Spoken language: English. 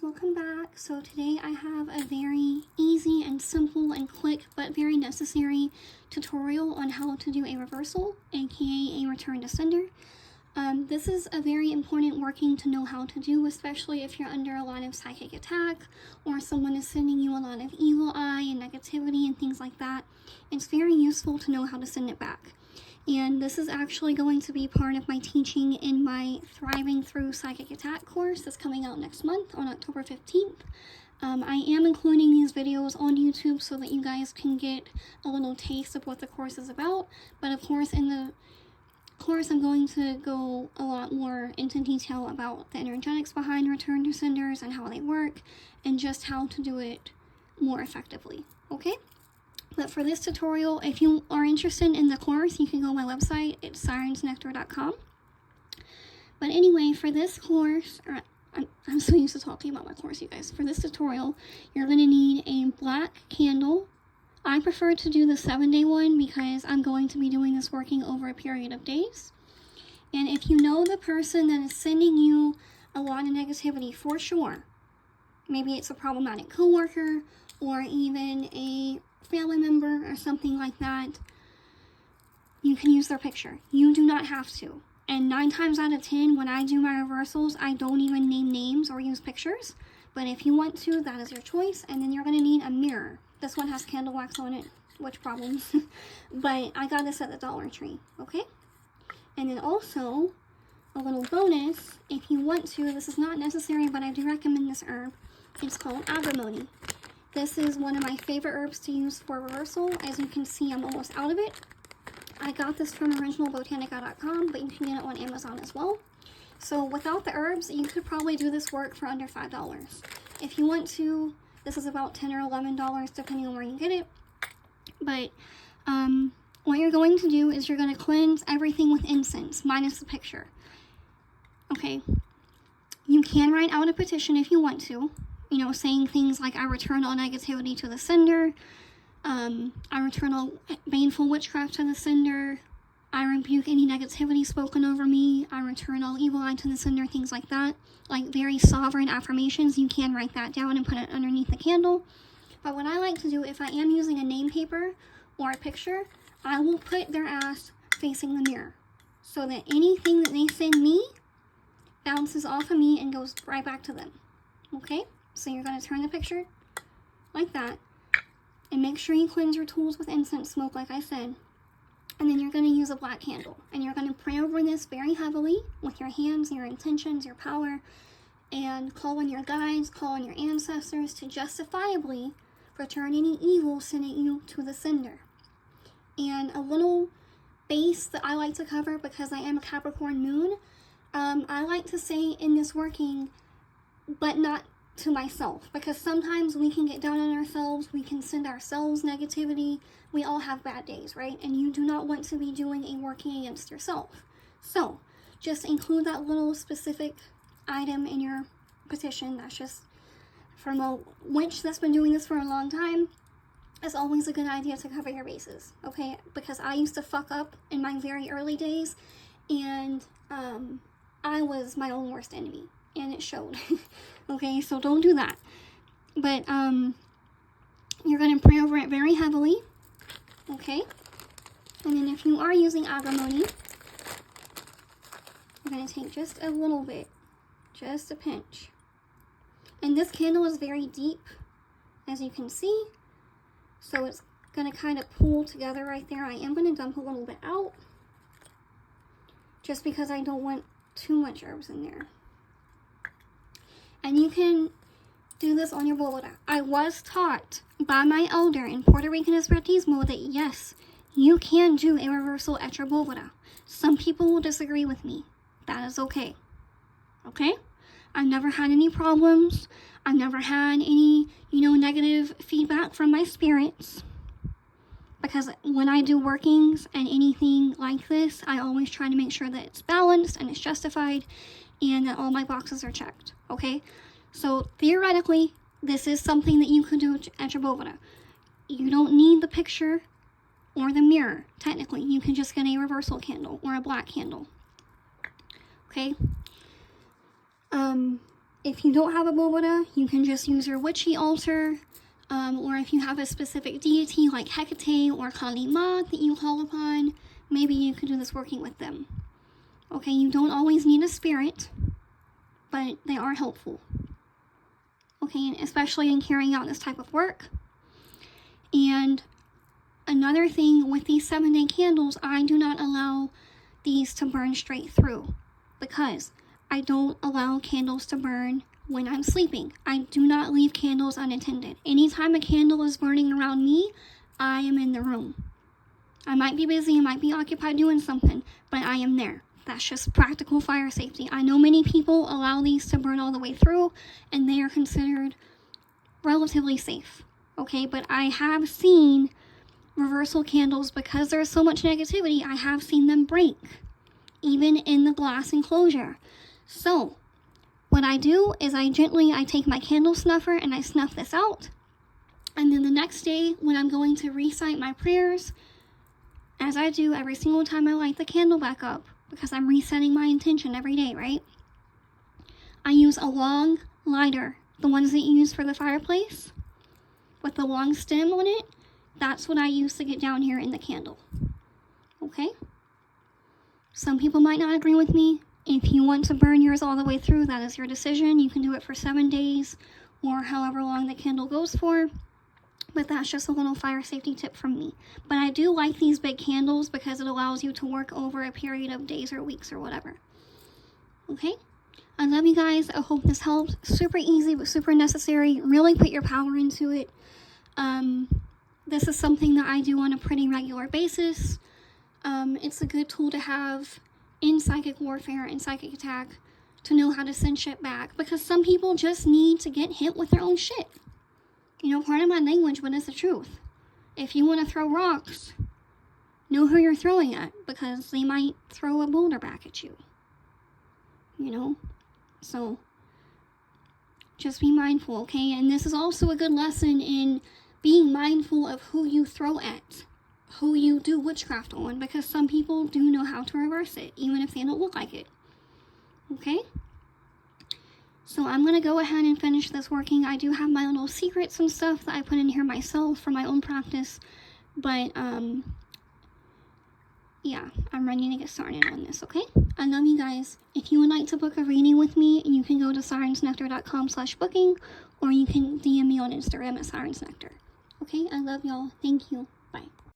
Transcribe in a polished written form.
welcome back. So today I have a very easy and simple and quick but very necessary tutorial on how to do a reversal, aka a return to sender. This is a very important working to know how to do, especially if you're under a lot of psychic attack or someone is sending you a lot of evil eye and negativity and things like that. It's very useful to know how to send it back. And this is actually going to be part of my teaching in my Thriving Through Psychic Attack course that's coming out next month on October 15th. I am including these videos on YouTube so that you guys can get a little taste of what the course is about. But of course, in the course, I'm going to go a lot more into detail about the energetics behind return to senders and how they work and just how to do it more effectively, okay? But for this tutorial, if you are interested in the course, you can go to my website. It's sirensnectar.com. But anyway, for this course, I'm so used to talking about my course, you guys. For this tutorial, you're going to need a black candle. I prefer to do the 7-day one because I'm going to be doing this working over a period of days. And if you know the person that is sending you a lot of negativity, for sure, maybe it's a problematic coworker or even a family member or something like that, you can use their picture. You do not have to. And 9 times out of 10, when I do my reversals, I don't even name names or use pictures. But if you want to, that is your choice. And then you're going to need a mirror. This one has candle wax on it, which problems. But I got this at the Dollar Tree, okay? And then also, a little bonus, if you want to, this is not necessary, but I do recommend this herb. It's called agrimony. This is one of my favorite herbs to use for reversal. As you can see, I'm almost out of it. I got this from originalbotanica.com, but you can get it on Amazon as well. So without the herbs, you could probably do this work for under $5. If you want to, this is about $10 or $11 depending on where you get it. But what you're going to do is you're going to cleanse everything with incense, minus the picture. Okay, you can write out a petition if you want to. You know, saying things like, I return all negativity to the sender, I return all baneful witchcraft to the sender, I rebuke any negativity spoken over me, I return all evil eye to the sender, things like that. Like very sovereign affirmations, you can write that down and put it underneath the candle. But what I like to do, if I am using a name paper or a picture, I will put their ass facing the mirror so that anything that they send me bounces off of me and goes right back to them, okay? So you're going to turn the picture like that, and make sure you cleanse your tools with incense smoke, like I said. And then you're going to use a black candle, and you're going to pray over this very heavily with your hands, your intentions, your power, and call on your guides, call on your ancestors to justifiably return any evil sending you to the sender. And a little base that I like to cover, because I am a Capricorn moon, I like to say in this working, but not to myself, because sometimes we can get down on ourselves, we can send ourselves negativity, we all have bad days, right? And you do not want to be doing a working against yourself. So just include that little specific item in your petition. That's just from a witch that's been doing this for a long time. It's always a good idea to cover your bases, okay? Because I used to fuck up in my very early days, and I was my own worst enemy, and it showed. Okay, so don't do that. But you're going to pray over it very heavily, okay? And then if you are using agrimony, you're going to take just a little bit, just a pinch. And this candle is very deep, as you can see, so it's going to kind of pool together right there. I am going to dump a little bit out, just because I don't want too much herbs in there. And you can do this on your bóveda. I was taught by my elder in Puerto Rican Espiritismo that yes, you can do a reversal at your bóveda. Some people will disagree with me. That is okay. Okay? I've never had any problems. I've never had any, negative feedback from my spirits. Because when I do workings and anything like this, I always try to make sure that it's balanced and it's justified and that all my boxes are checked, okay? So theoretically, this is something that you could do at your bóveda. You don't need the picture or the mirror, technically. You can just get a reversal candle or a black candle, okay? If you don't have a Boveda, you can just use your witchy altar, or if you have a specific deity like Hecate or Kali Ma that you call upon, maybe you could do this working with them. Okay, you don't always need a spirit, but they are helpful. Okay, especially in carrying out this type of work. And another thing with these 7-day candles, I do not allow these to burn straight through because I don't allow candles to burn when I'm sleeping. I do not leave candles unattended. Anytime a candle is burning around me, I am in the room. I might be busy, I might be occupied doing something, but I am there. That's just practical fire safety. I know many people allow these to burn all the way through, and they are considered relatively safe. Okay, but I have seen reversal candles, because there's so much negativity, I have seen them break, even in the glass enclosure. So, what I do is I take my candle snuffer and I snuff this out. And then the next day, when I'm going to recite my prayers, as I do every single time I light the candle back up, because I'm resetting my intention every day, right? I use a long lighter, the ones that you use for the fireplace, with the long stem on it. That's what I use to get down here in the candle. Okay? Some people might not agree with me. If you want to burn yours all the way through, that is your decision. You can do it for 7 days or however long the candle goes for. But that's just a little fire safety tip from me. But I do like these big candles because it allows you to work over a period of days or weeks or whatever. Okay? I love you guys. I hope this helped. Super easy, but super necessary. Really put your power into it. This is something that I do on a pretty regular basis. It's a good tool to have in psychic warfare and psychic attack to know how to send shit back. Because some people just need to get hit with their own shit. You know, part of my language, but it's the truth. If you want to throw rocks, know who you're throwing at, because they might throw a boulder back at you. You know? So, just be mindful, okay? And this is also a good lesson in being mindful of who you throw at, who you do witchcraft on, because some people do know how to reverse it, even if they don't look like it. Okay? So I'm going to go ahead and finish this working. I do have my little secrets and stuff that I put in here myself for my own practice. But, yeah, I'm ready to get started on this, okay? I love you guys. If you would like to book a reading with me, you can go to sirensnectar.com/booking, or you can DM me on Instagram at sirensnectar. Okay? I love y'all. Thank you. Bye.